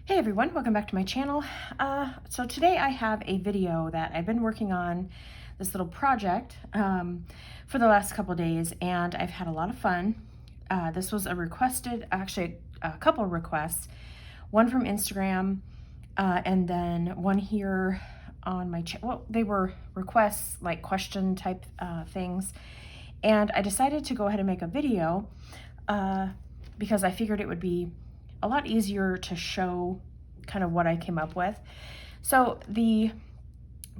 Hey everyone, welcome back to my channel. So today I have a video that I've been working on, this little project for the last couple days, and I've had a lot of fun. This was actually a couple of requests, one from Instagram and then one here on my channel. Well, they were requests, like question type things, and I decided to go ahead and make a video because I figured it would be a lot easier to show kind of what I came up with. So the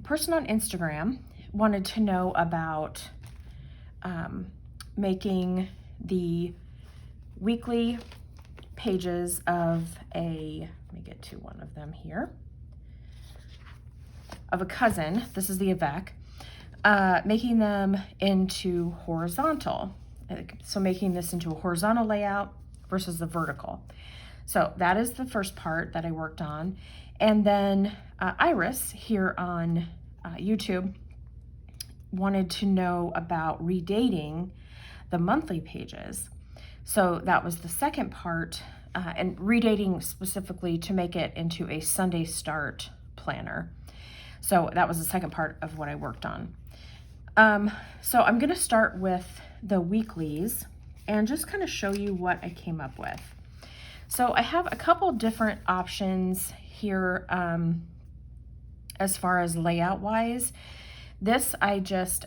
person on Instagram wanted to know about making the weekly pages of let me get to one of them here, of a cousin. This is the Avec, making them into horizontal. So making this into a horizontal layout versus the vertical. So that is the first part that I worked on. And then Iris here on YouTube wanted to know about redating the monthly pages. So that was the second part, and redating specifically to make it into a Sunday start planner. So that was the second part of what I worked on. So I'm gonna start with the weeklies and just kind of show you what I came up with. So I have a couple different options here as far as layout wise. This I just,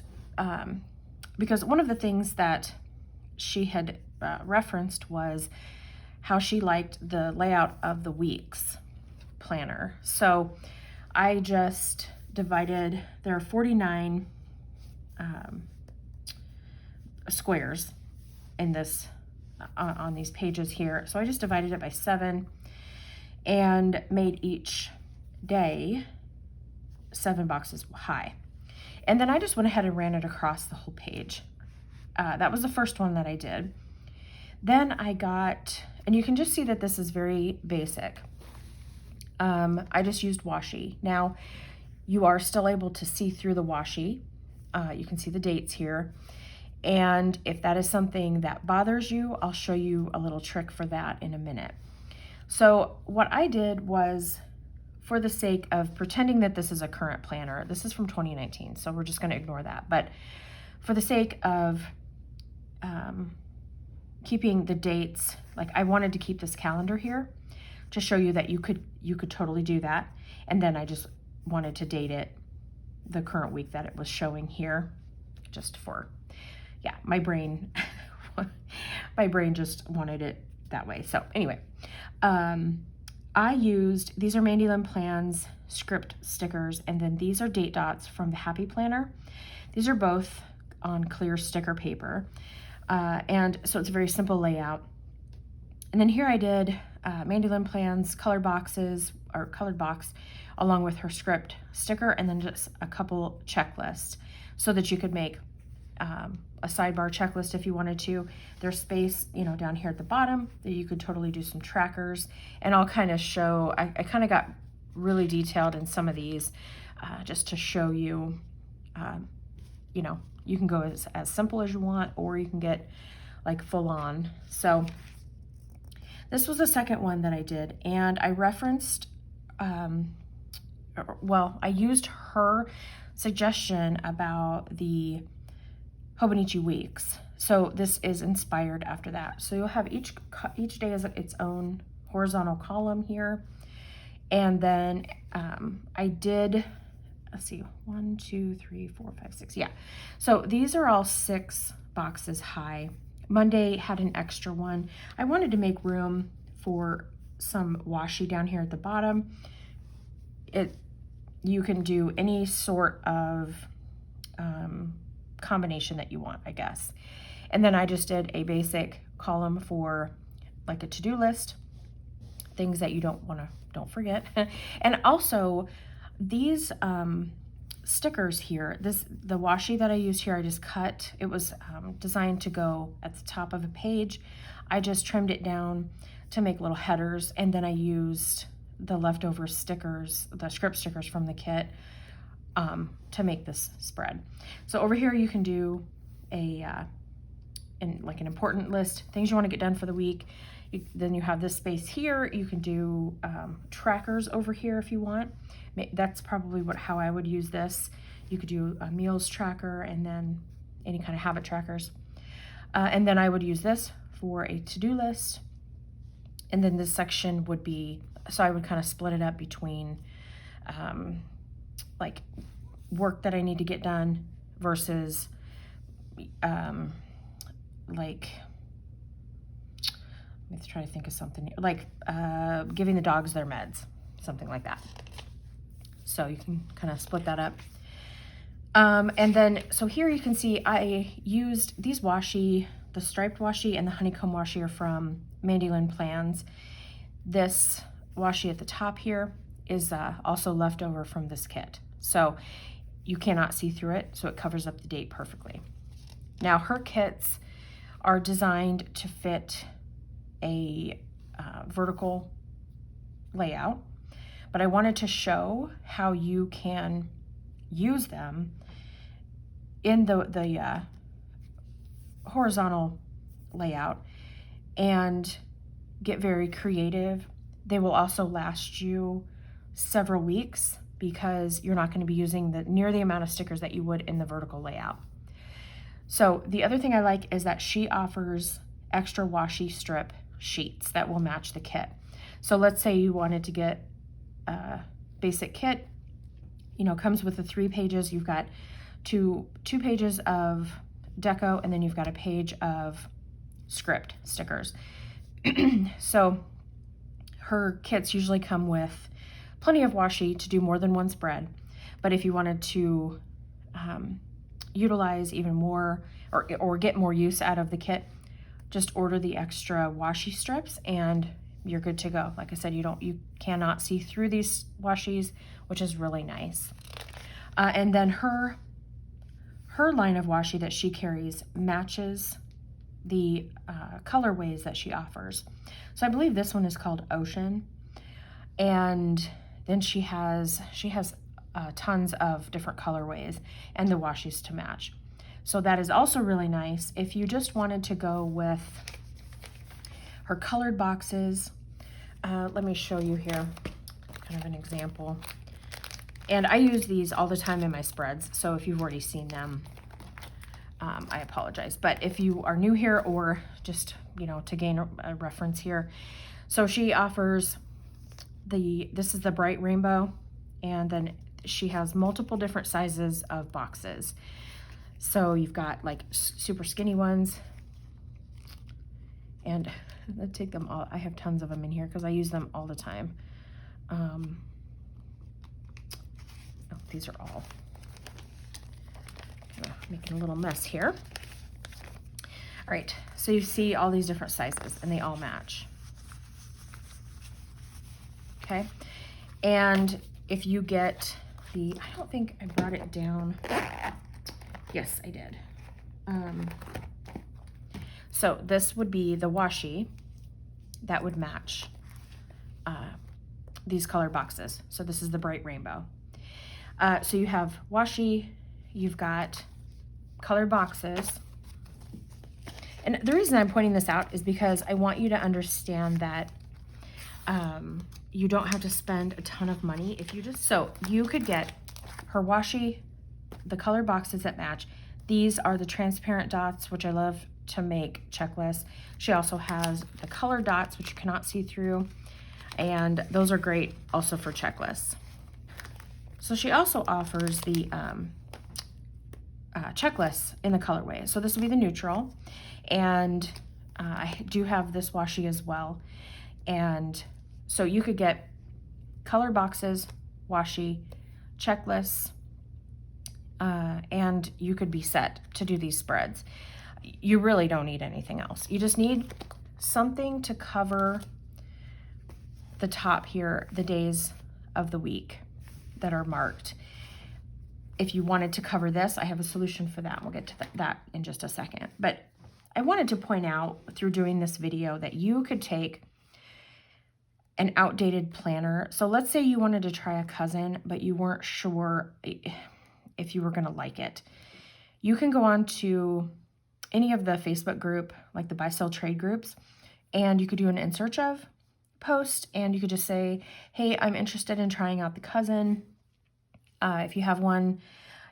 because one of the things that she had referenced was how she liked the layout of the weeks planner. So I just divided, there are 49 squares in this on these pages here. So I just divided it by 7 and made each day 7 boxes high. And then I just went ahead and ran it across the whole page. That was the first one that I did. Then I got, and you can just see that this is very basic. I just used washi. Now, you are still able to see through the washi. You can see the dates here. And if that is something that bothers you, I'll show you a little trick for that in a minute. So what I did was, for the sake of pretending that this is a current planner, this is from 2019, so we're just going to ignore that. But for the sake of keeping the dates, like I wanted to keep this calendar here to show you that you could totally do that. And then I just wanted to date it the current week that it was showing here, just for, yeah, my brain just wanted it that way. So anyway, I used, these are Mandy Lynn Plans script stickers, and then these are date dots from the Happy Planner. These are both on clear sticker paper. And so it's a very simple layout. And then here I did Mandy Lynn Plans colored box along with her script sticker, and then just a couple checklists so that you could make a sidebar checklist if you wanted to. There's space, down here at the bottom that you could totally do some trackers, and I'll kind of show, I kind of got really detailed in some of these just to show you, you can go as simple as you want, or you can get like full on. So this was the second one that I did, and I referenced, I used her suggestion about the Hobonichi weeks. So this is inspired after that. So you'll have each day as its own horizontal column here. And then I did, let's see, 1, 2, 3, 4, 5, 6. Yeah. So these are all 6 boxes high. Monday had an extra one. I wanted to make room for some washi down here at the bottom. You can do any sort of combination that you want, I guess. And then I just did a basic column for like a to-do list, things that you don't forget. And also these stickers here, the washi that I used here, I just cut. It was designed to go at the top of a page. I just trimmed it down to make little headers, and then I used the leftover stickers, the script stickers from the kit, to make this spread. So over here you can do like an important list, things you want to get done for the week. Then you have this space here. You can do trackers over here if you want. That's probably how I would use this. You could do a meals tracker and then any kind of habit trackers. And then I would use this for a to-do list. And then this section would be, so I would kind of split it up between like work that I need to get done versus like, let's try to think of something like giving the dogs their meds, something like that. So you can kind of split that up. And then, so here you can see I used these washi, the striped washi and the honeycomb washi are from Mandy Lynn Plans. This washi at the top here is also left over from this kit. So you cannot see through it, so it covers up the date perfectly. Now her kits are designed to fit a vertical layout, but I wanted to show how you can use them in the horizontal layout and get very creative. They will also last you several weeks because you're not going to be using near the amount of stickers that you would in the vertical layout. So the other thing I like is that she offers extra washi strip sheets that will match the kit. So let's say you wanted to get a basic kit, you know, comes with the 3 pages. You've got two pages of deco, and then you've got a page of script stickers. So her kits usually come with plenty of washi to do more than one spread. But if you wanted to utilize even more or get more use out of the kit, just order the extra washi strips and you're good to go. Like I said, you cannot see through these washis, which is really nice. And then her line of washi that she carries matches the colorways that she offers. So I believe this one is called Ocean, and then she has tons of different colorways and the washis to match. So that is also really nice if you just wanted to go with her colored boxes. Let me show you here kind of an example. And I use these all the time in my spreads, so if you've already seen them, I apologize. But if you are new here or just, you know, to gain a reference here. So she offers this is the bright rainbow, and then she has multiple different sizes of boxes. So you've got like super skinny ones, and I take them all. I have tons of them in here because I use them all the time. Oh, these are all making a little mess here. All right, so you see all these different sizes and they all match. Okay, and if you get I don't think I brought it down. Yes, I did. So this would be the washi that would match these color boxes. So this is the bright rainbow. So you have washi, you've got colored boxes. And the reason I'm pointing this out is because I want you to understand that you don't have to spend a ton of money if you so you could get her washi, the colored boxes that match. These are the transparent dots, which I love to make checklists. She also has the colored dots, which you cannot see through, and those are great also for checklists. So she also offers the checklists in the colorway. So this will be the neutral, and I do have this washi as well. And so you could get color boxes, washi, checklists, and you could be set to do these spreads. You really don't need anything else. You just need something to cover the top here, the days of the week that are marked. If you wanted to cover this, I have a solution for that. We'll get to that in just a second. But I wanted to point out through doing this video that you could take an outdated planner. So let's say you wanted to try a cousin, but you weren't sure if you were going to like it. You can go on to any of the Facebook group, like the buy, sell, trade groups, and you could do an in search of post, and you could just say, hey, I'm interested in trying out the cousin. If you have one,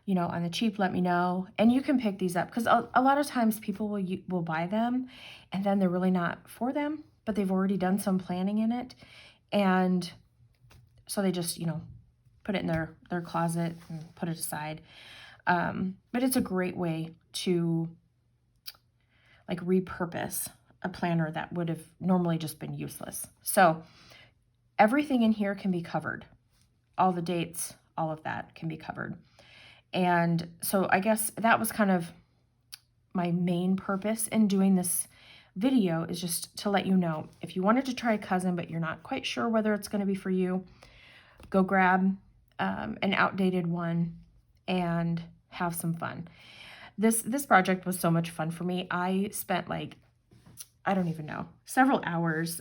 you know, on the cheap, let me know. And you can pick these up, because a lot of times people will buy them and then they're really not for them, but they've already done some planning in it. And so they just, you know, put it in their closet and put it aside. But it's a great way to like repurpose a planner that would have normally just been useless. So everything in here can be covered. All the dates, all of that can be covered. And so I guess that was kind of my main purpose in doing this video, is just to let you know, if you wanted to try a cousin, but you're not quite sure whether it's going to be for you, go grab an outdated one and have some fun. This project was so much fun for me. I spent like, I don't even know, several hours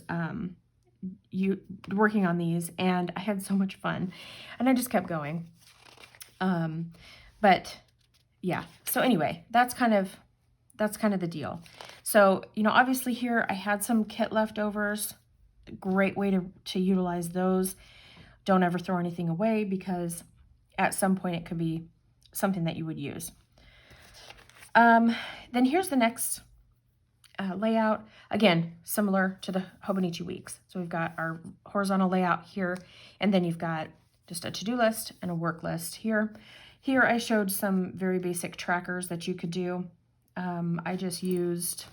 working on these, and I had so much fun, and I just kept going. But yeah, so anyway, that's kind of the deal. So, you know, obviously here I had some kit leftovers. Great way to utilize those. Don't ever throw anything away, because at some point it could be something that you would use. Then here's the next layout. Again, similar to the Hobonichi weeks. So we've got our horizontal layout here, and then you've got just a to-do list and a work list here. Here I showed some very basic trackers that you could do. I just used,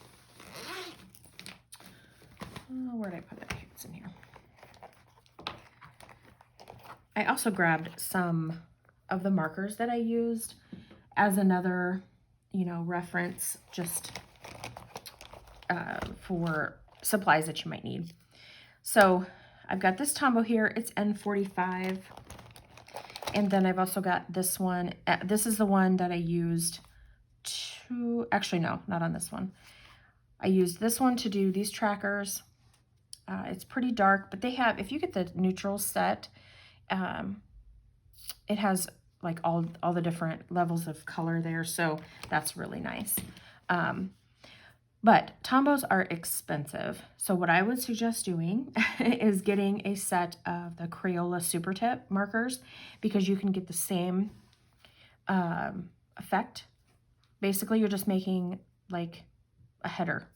where did I put it? It's in here. I also grabbed some of the markers that I used as another, you know, reference, just for supplies that you might need. So I've got this Tombow here. It's N45. And then I've also got this one. This is the one that I used to, actually no, not on this one. I used this one to do these trackers. It's pretty dark, but they have, if you get the neutral set, it has like all the different levels of color there, so that's really nice. But Tombows are expensive, so what I would suggest doing is getting a set of the Crayola Super Tip markers, because you can get the same effect. Basically, you're just making like a header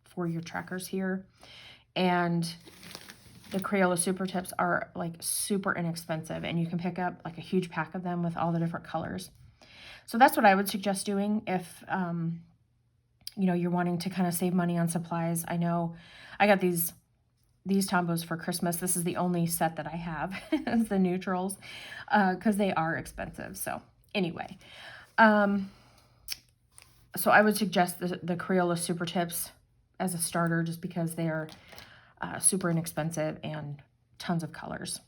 for your trackers here, and the Crayola Super Tips are like super inexpensive, and you can pick up like a huge pack of them with all the different colors. So that's what I would suggest doing if you know, you're wanting to kind of save money on supplies. I know I got these Tombows for Christmas. This is the only set that I have is the neutrals, because they are expensive. So anyway, so I would suggest the Crayola Super Tips as a starter, just because they are super inexpensive and tons of colors.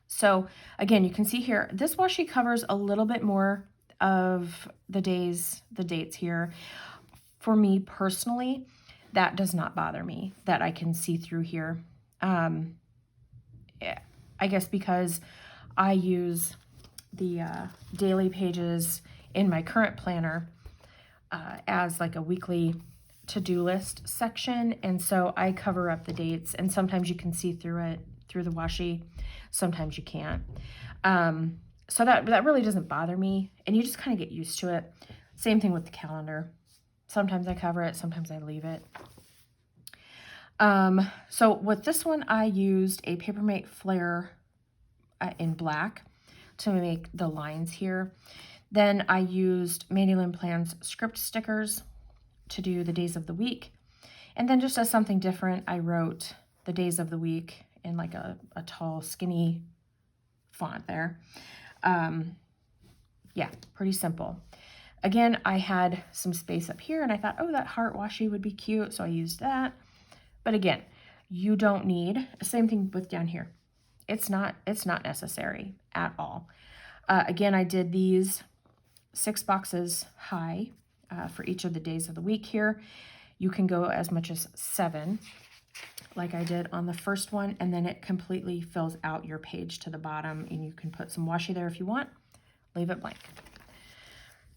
So again, you can see here, this washi covers a little bit more of the dates here. For me personally, that does not bother me, that I can see through here. I guess because I use the daily pages in my current planner as like a weekly to-do list section, and so I cover up the dates, and sometimes you can see through it, through the washi, sometimes you can't. So that really doesn't bother me, and you just kind of get used to it. Same thing with the calendar. Sometimes I cover it, sometimes I leave it. So with this one, I used a Papermate Flare in black to make the lines here. Then I used Mandy Lynn Plan's script stickers to do the days of the week. And then just as something different, I wrote the days of the week in like a tall, skinny font there. Yeah, pretty simple. Again, I had some space up here, and I thought, oh, that heart washi would be cute, so I used that. But again, you don't need, same thing with down here. It's not necessary at all. Again, I did these 6 boxes high for each of the days of the week here. You can go as much as 7, like I did on the first one, and then it completely fills out your page to the bottom, and you can put some washi there if you want, leave it blank.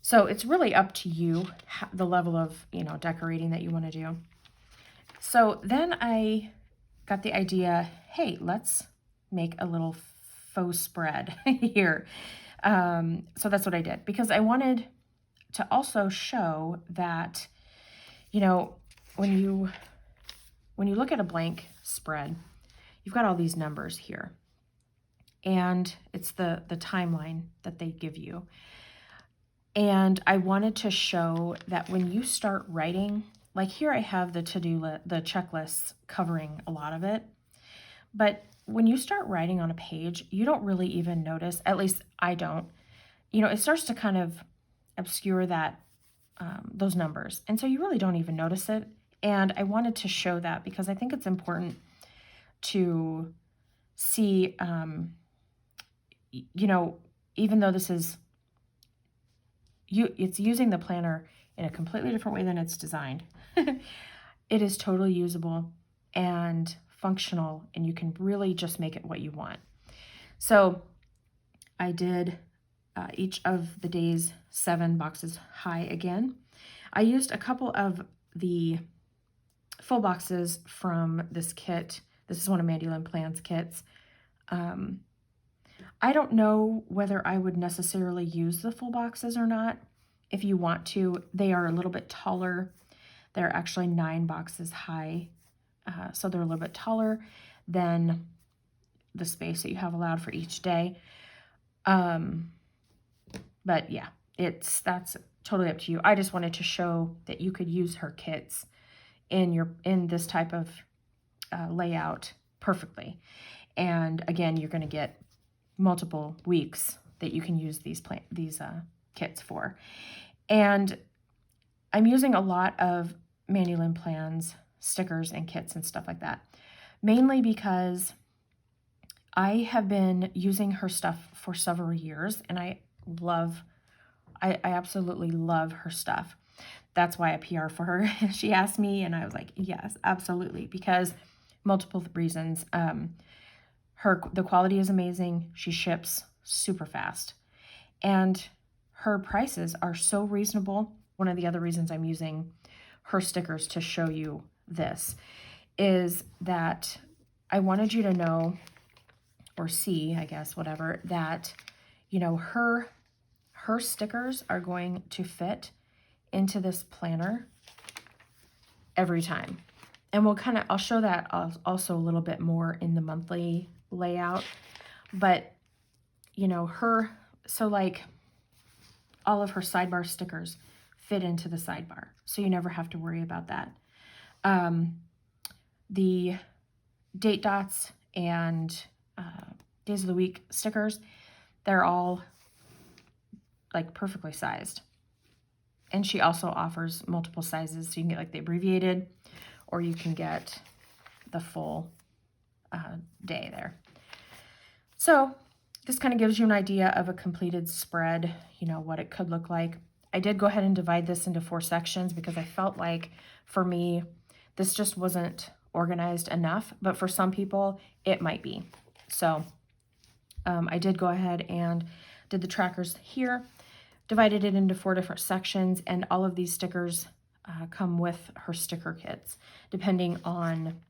So it's really up to you, the level of, you know, decorating that you want to do. So then I got the idea, hey, let's make a little faux spread here. So that's what I did, because I wanted to also show that, you know, when you look at a blank spread, you've got all these numbers here, and it's the timeline that they give you. And I wanted to show that when you start writing, like here I have the the checklists covering a lot of it, but when you start writing on a page, you don't really even notice, at least I don't, you know, it starts to kind of obscure that, those numbers. And so you really don't even notice it. And I wanted to show that because I think it's important to see, you know, even though this is, it's using the planner in a completely different way than it's designed. It is totally usable and functional, and you can really just make it what you want. So I did each of the days 7 boxes high again. I used a couple of the full boxes from this kit. This is one of Mandy Lynn Plan's kits. I don't know whether I would necessarily use the full boxes or not. If you want to, they are a little bit taller. They're actually 9 boxes high, so they're a little bit taller than the space that you have allowed for each day. But yeah, that's totally up to you. I just wanted to show that you could use her kits in this type of layout perfectly. And again, you're going to get multiple weeks that you can use these kits for. And I'm using a lot of Mandy Lynn Plan's stickers and kits and stuff like that, mainly because I have been using her stuff for several years, and I absolutely love her stuff. That's why I PR for her. She asked me, and I was like, yes, absolutely, because multiple reasons. The quality is amazing. She ships super fast, and her prices are so reasonable. One of the other reasons I'm using her stickers to show you this is that I wanted you to know, or see, I guess, whatever, that, you know, her stickers are going to fit into this planner every time. And I'll show that also a little bit more in the monthly layout. But, you know, so like all of her sidebar stickers fit into the sidebar, so you never have to worry about that. The date dots and days of the week stickers, they're all like perfectly sized. And she also offers multiple sizes, so you can get like the abbreviated, or you can get the full day there. So this kind of gives you an idea of a completed spread, you know, what it could look like. I did go ahead and divide this into 4 sections because I felt like, for me, this just wasn't organized enough, but for some people it might be. So I did go ahead and did the trackers here, divided it into 4 different sections, and all of these stickers come with her sticker kits, depending on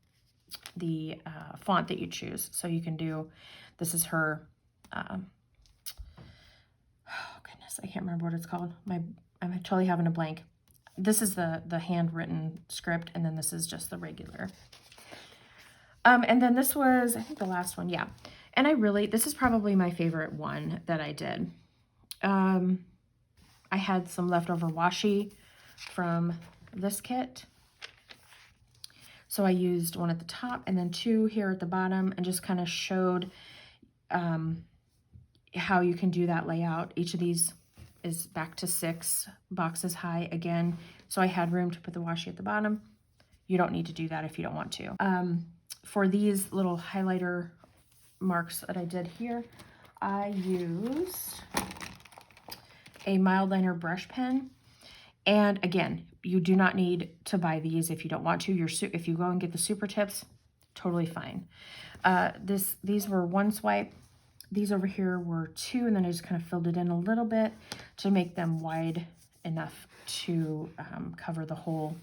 the font that you choose. So you can do, this is her, oh goodness, I can't remember what it's called. I'm totally having a blank. This is the handwritten script, and then this is just the regular. And then this was, I think, the last one, yeah. And this is probably my favorite one that I did. I had some leftover washi from this kit. So I used 1 at the top and then 2 here at the bottom, and just kind of showed how you can do that layout. Each of these is back to 6 boxes high again. So I had room to put the washi at the bottom. You don't need to do that if you don't want to. For these little highlighter marks that I did here, I used a mild liner brush pen. And again, you do not need to buy these if you don't want to. If you go and get the super tips, totally fine. These were 1 swipe. These over here were 2, and then I just kind of filled it in a little bit to make them wide enough to cover the whole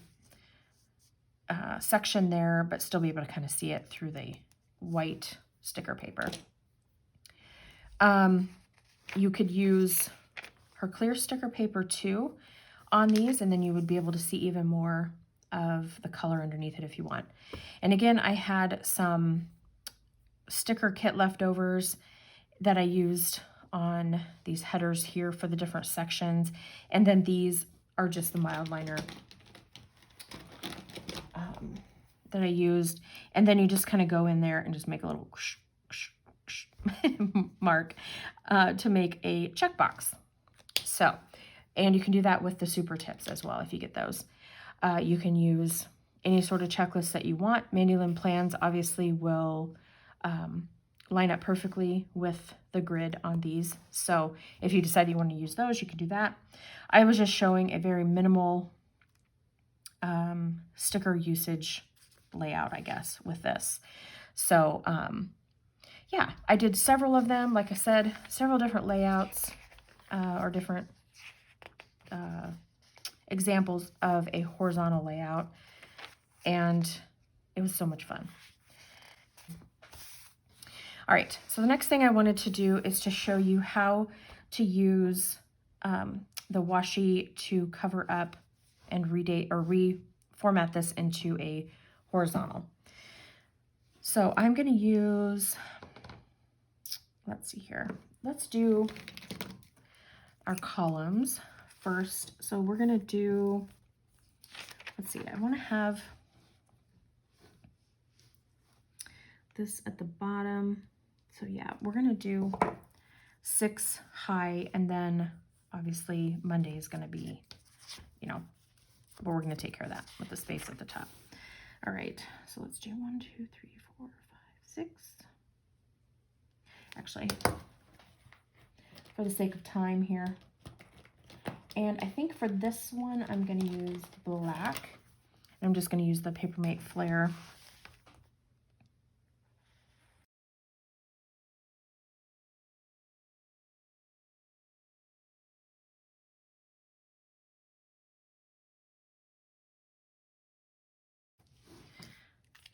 section there, but still be able to kind of see it through the white sticker paper. You could use her clear sticker paper too on these, and then you would be able to see even more of the color underneath it if you want. And again, I had some sticker kit leftovers that I used on these headers here for the different sections, and then these are just the mild liner that I used, and then you just kind of go in there and just make a little mark to make a checkbox. So, and you can do that with the super tips as well if you get those. You can use any sort of checklist that you want. Mandy Lynn plans obviously will line up perfectly with the grid on these. So if you decide you want to use those, you can do that. I was just showing a very minimal sticker usage layout, I guess, with this. So yeah, I did several of them. Like I said, several different layouts or different examples of a horizontal layout, and it was so much fun. All right, so the next thing I wanted to do is to show you how to use the washi to cover up and reformat this into a horizontal. So I'm going to use, let's see here, let's do our columns first. So we're going to do, let's see, I want to have this at the bottom. So yeah, we're going to do 6 high, and then obviously Monday is going to be, you know, but we're going to take care of that with the space at the top. All right, so let's do 1, 2, 3, 4, 5, 6. Actually, for the sake of time here, and I think for this one, I'm going to use black. I'm just going to use the Papermate Flare.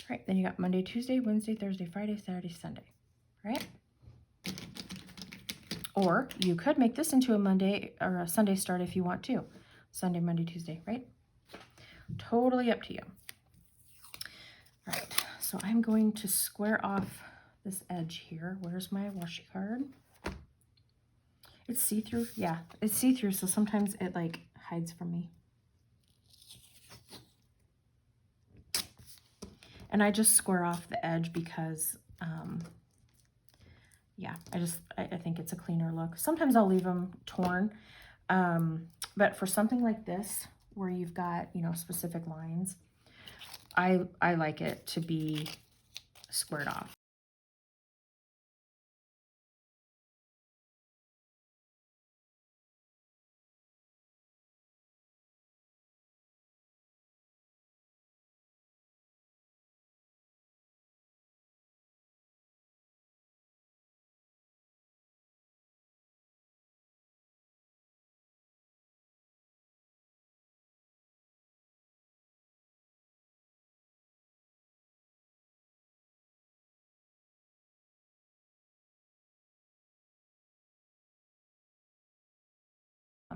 All right, then you got Monday, Tuesday, Wednesday, Thursday, Friday, Saturday, Sunday, right? Or you could make this into a Monday or a Sunday start if you want to. Sunday, Monday, Tuesday, right? Totally up to you. All right, so I'm going to square off this edge here. Where's my washi card? It's see-through. Yeah, it's see-through, so sometimes it like hides from me. And I just square off the edge because, yeah, I think it's a cleaner look. Sometimes I'll leave them torn, but for something like this, where you've got, you know, specific lines, I like it to be squared off.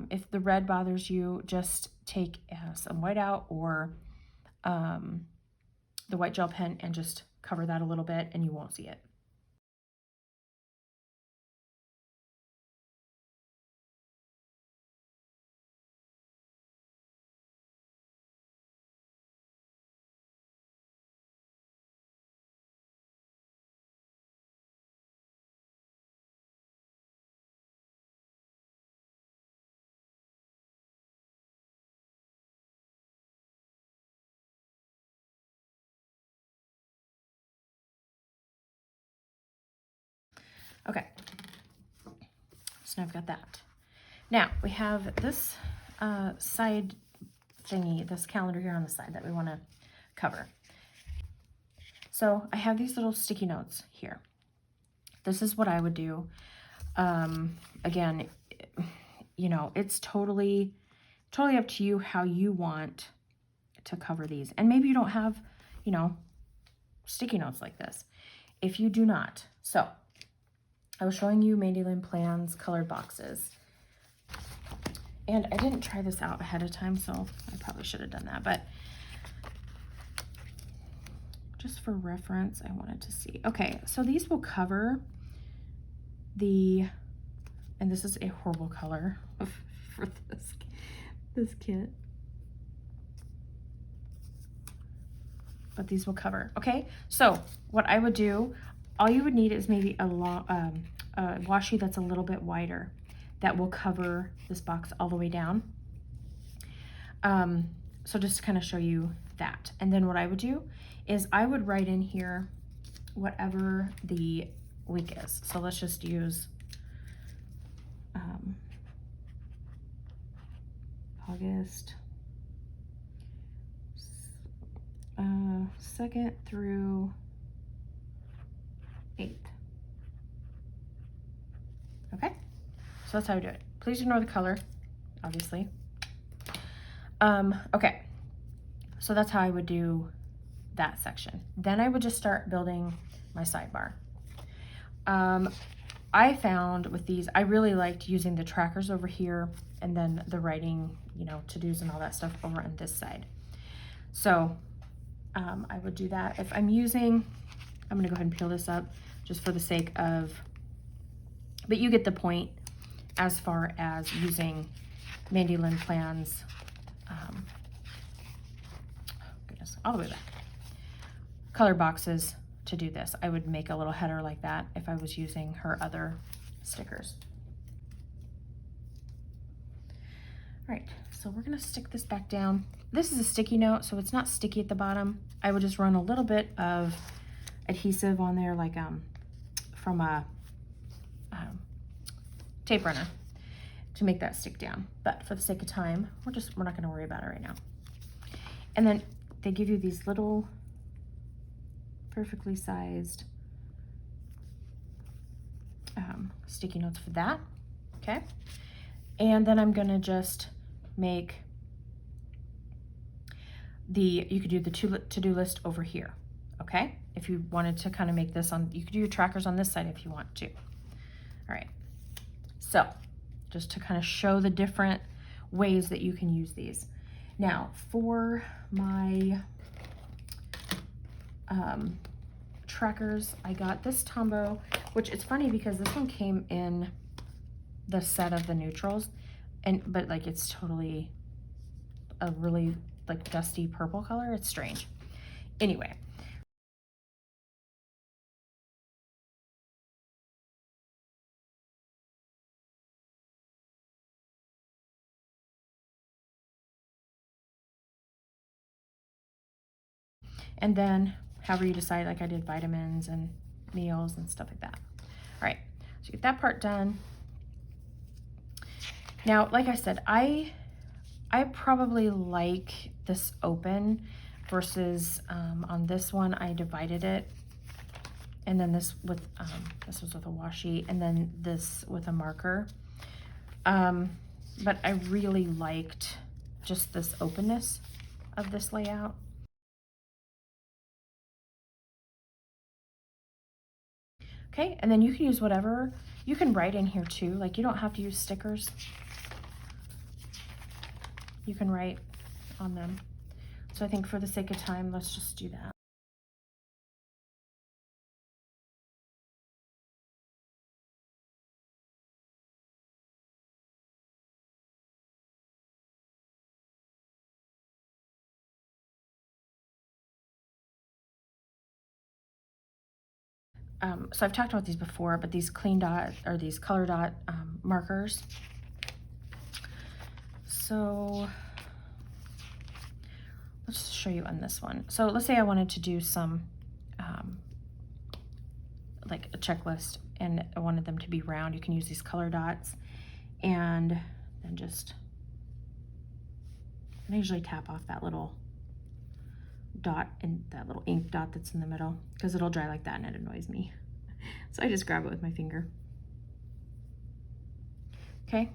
If the red bothers you, just take some white out or the white gel pen and just cover that a little bit and you won't see it. Okay, so now I've got that. Now we have this side thingy, this calendar here on the side that we want to cover. So I have these little sticky notes here. This is what I would do. Again, you know, it's totally up to you how you want to cover these. And maybe you don't have, you know, sticky notes like this. If you do not, so I was showing you Mandy Lynn Plan's colored boxes. And I didn't try this out ahead of time, so I probably should have done that. But just for reference, I wanted to see. Okay, so these will cover the, and this is a horrible color for this kit. But these will cover. Okay, so what I would do, all you would need is maybe a washi that's a little bit wider that will cover this box all the way down. So just to kind of show you that. And then what I would do is I would write in here whatever the week is. So let's just use August 2nd through 8th. Okay, so that's how I do it. Please ignore the color, obviously. Okay, so that's how I would do that section. Then I would just start building my sidebar. I found with these, I really liked using the trackers over here and then the writing, you know, to-dos and all that stuff over on this side. So I would do that. If I'm using, I'm gonna go ahead and peel this up just for the sake of, but you get the point as far as using Mandy Lynn Plan's, goodness, all the way back, color boxes to do this. I would make a little header like that if I was using her other stickers. All right, so we're gonna stick this back down. This is a sticky note, so it's not sticky at the bottom. I would just run a little bit of adhesive on there, like from a tape runner to make that stick down. But for the sake of time, we're not gonna worry about it right now. And then they give you these little perfectly sized sticky notes for that, okay? And then I'm gonna just make you could do the to-do list over here, okay? If you wanted to kind of make this on, you could do your trackers on this side if you want to. All right, so just to kind of show the different ways that you can use these. Now for my trackers, I got this Tombow, which it's funny because this one came in the set of the neutrals, but like it's totally a really like dusty purple color. It's strange. Anyway. And then however you decide, like I did vitamins and meals and stuff like that. All right, so get that part done. Now, like I said, I probably like this open versus on this one, I divided it. And then this with, this was with a washi, and then this with a marker. But I really liked just this openness of this layout. Okay, and then you can use whatever, you can write in here too, like you don't have to use stickers. You can write on them. So I think for the sake of time, let's just do that. So I've talked about these before, but these clean dot or these color dot markers. So let's show you on this one. So let's say I wanted to do some like a checklist and I wanted them to be round. You can use these color dots and then just, I usually tap off that little dot and that little ink dot that's in the middle because it'll dry like that and it annoys me. So I just grab it with my finger. Okay,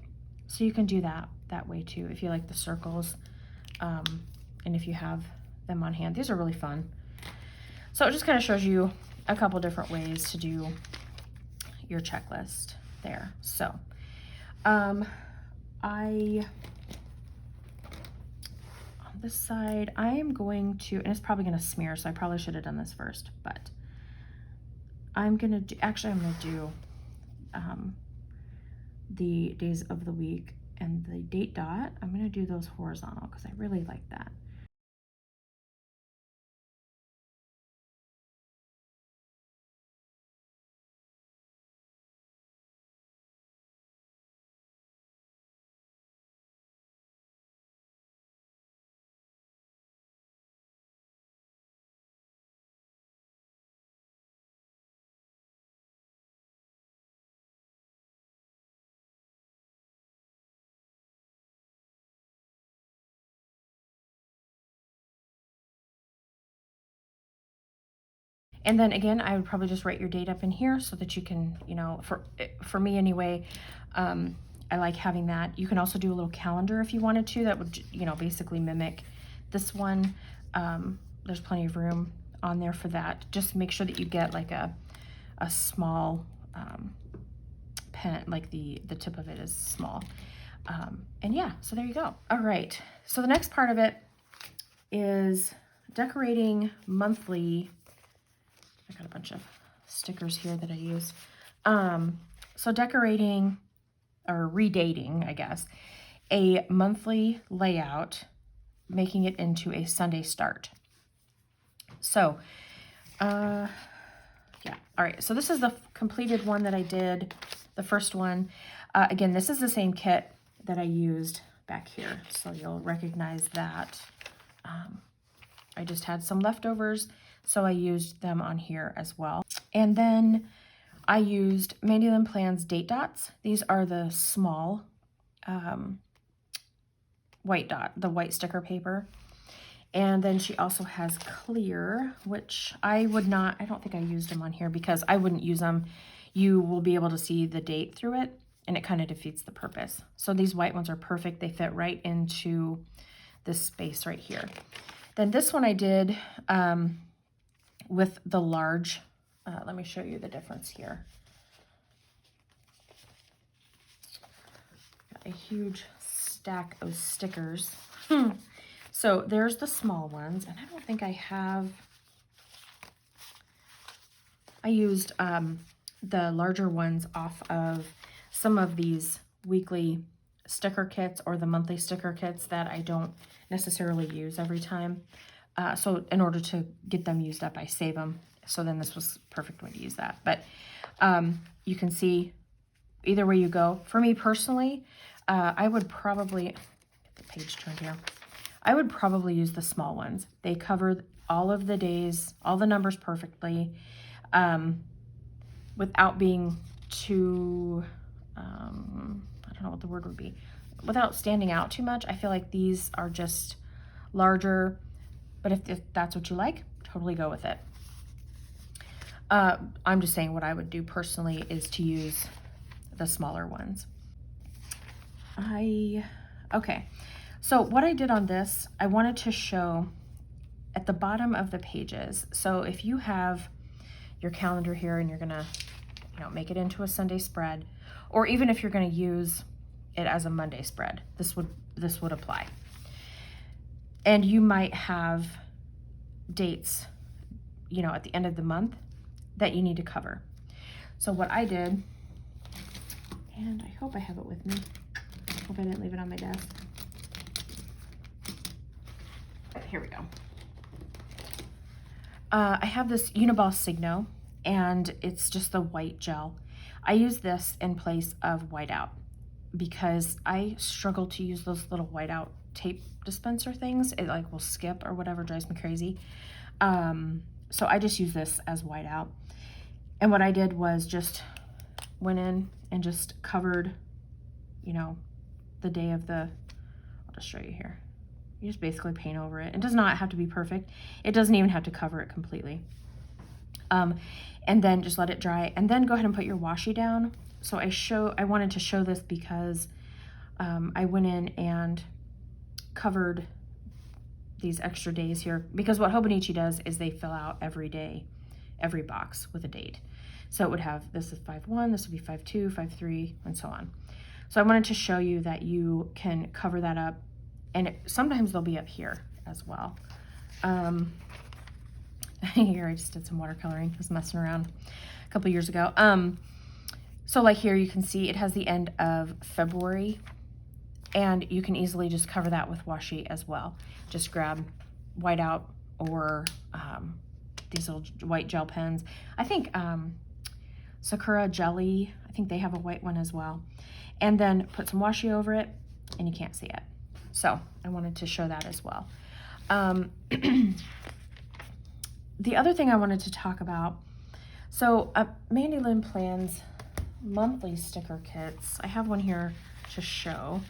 so you can do that way too if you like the circles. and if you have them on hand. These are really fun. So it just kind of shows you a couple different ways to do your checklist there. So on this side, I am going to, and it's probably going to smear, so I probably should have done this first, but I'm going to do, actually I'm going to do the days of the week and the date dot. I'm going to do those horizontal because I really like that. And then again, I would probably just write your date up in here so that you can, you know, for me anyway, I like having that. You can also do a little calendar if you wanted to. That would, you know, basically mimic this one. There's plenty of room on there for that. Just make sure that you get like a small pen, like the tip of it is small. And yeah, so there you go. All right, so the next part of it is decorating monthly. I got a bunch of stickers here that I use. So decorating or redating, I guess, a monthly layout, making it into a Sunday start. So, yeah, all right. So this is the completed one that I did, the first one. Again, this is the same kit that I used back here, so you'll recognize that. I just had some leftovers, so I used them on here as well. And then I used Mandy Lynn Plan's date dots. These are the small white dot, the white sticker paper. And then she also has clear, which I don't think I used them on here because I wouldn't use them. You will be able to see the date through it, and it kind of defeats the purpose. So these white ones are perfect. They fit right into this space right here. Then this one I did with the large, let me show you the difference here. Got a huge stack of stickers. So there's the small ones, and I don't think I used the larger ones off of some of these weekly sticker kits or the monthly sticker kits that I don't necessarily use every time. So in order to get them used up, I save them. So then this was a perfect way to use that. But you can see either way you go. For me personally, I would probably, get the page turned here. I would probably use the small ones. They cover all of the days, all the numbers perfectly, without being too, I don't know what the word would be, without standing out too much. I feel like these are just larger, but if that's what you like, totally go with it. I'm just saying what I would do personally is to use the smaller ones. Okay, so what I did on this, I wanted to show at the bottom of the pages. So if you have your calendar here and you're gonna, you know, make it into a Sunday spread, or even if you're gonna use it as a Monday spread, this would apply. And you might have dates, you know, at the end of the month that you need to cover. So what I did, and I hope I have it with me. Hope I didn't leave it on my desk. Here we go. I have this Uniball Signo, and it's just the white gel. I use this in place of whiteout because I struggle to use those little whiteout tape dispenser things. It like will skip or whatever, drives me crazy. So I just use this as whiteout. And what I did was just went in and just covered, you know, the day of the, I'll just show you here. You just basically paint over it. It does not have to be perfect. It doesn't even have to cover it completely. And then just let it dry, and then go ahead and put your washi down. So I wanted to show this because I went in and covered these extra days here, because what Hobonichi does is they fill out every day, every box with a date. So it would have, this is 5/1, this would be 5/2, 5/3, and so on. So I wanted to show you that you can cover that up, and sometimes they'll be up here as well. Here I just did some watercoloring, I was messing around a couple years ago. So like here you can see it has the end of February, and you can easily just cover that with washi as well. Just grab whiteout or these little white gel pens. I think Sakura Jelly, I think they have a white one as well. And then put some washi over it, and you can't see it. So I wanted to show that as well. The other thing I wanted to talk about, so Mandy Lynn plans monthly sticker kits. I have one here to show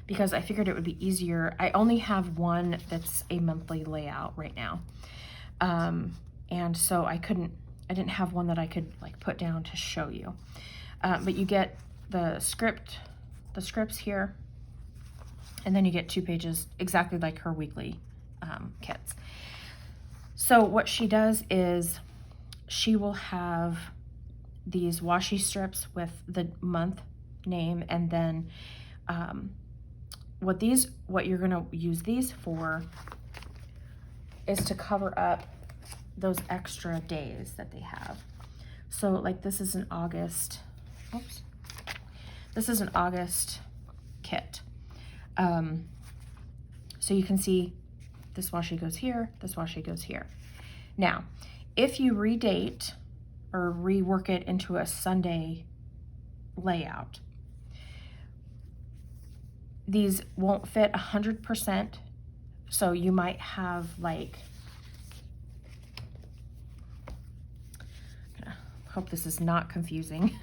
because I figured it would be easier. I only have one that's a monthly layout right now. And so I didn't have one that I could like put down to show you. But you get the scripts here, and then you get 2 pages exactly like her weekly kits. So what she does is she will have these washi strips with the month name, and then what you're gonna use these for is to cover up those extra days that they have. So like this is an August, oops, this is an August kit. So you can see this washi goes here, this washi goes here. Now, if you redate or rework it into a Sunday layout, these won't fit 100%. So you might have like, I hope this is not confusing.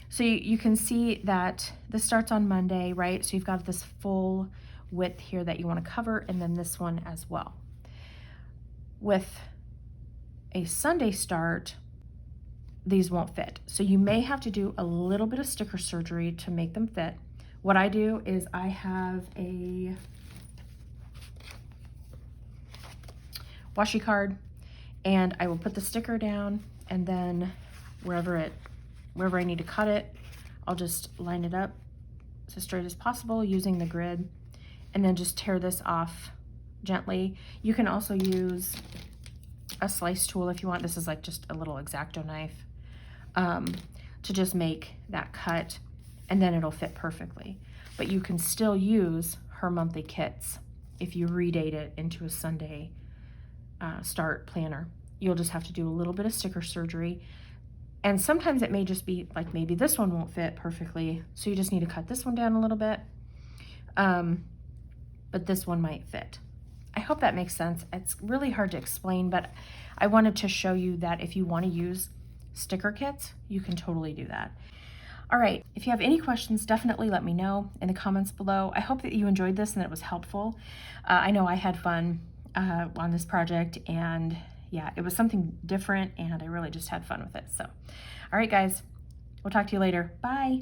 So you can see that this starts on Monday, right? So you've got this full width here that you want to cover, and then this one as well. With a Sunday start, these won't fit. So you may have to do a little bit of sticker surgery to make them fit. What I do is I have a washi card, and I will put the sticker down, and then wherever I need to cut it, I'll just line it up as straight as possible using the grid, and then just tear this off gently. You can also use a slice tool if you want. This is like just a little X-Acto knife to just make that cut, and then it'll fit perfectly. But you can still use her monthly kits if you redate it into a Sunday start planner. You'll just have to do a little bit of sticker surgery. And sometimes it may just be like maybe this one won't fit perfectly, so you just need to cut this one down a little bit. But this one might fit. I hope that makes sense. It's really hard to explain, but I wanted to show you that if you want to use sticker kits, you can totally do that. All right, if you have any questions, definitely let me know in the comments below. I hope that you enjoyed this and that it was helpful. I know I had fun on this project, and yeah, it was something different, and I really just had fun with it. So, all right, guys, we'll talk to you later. Bye.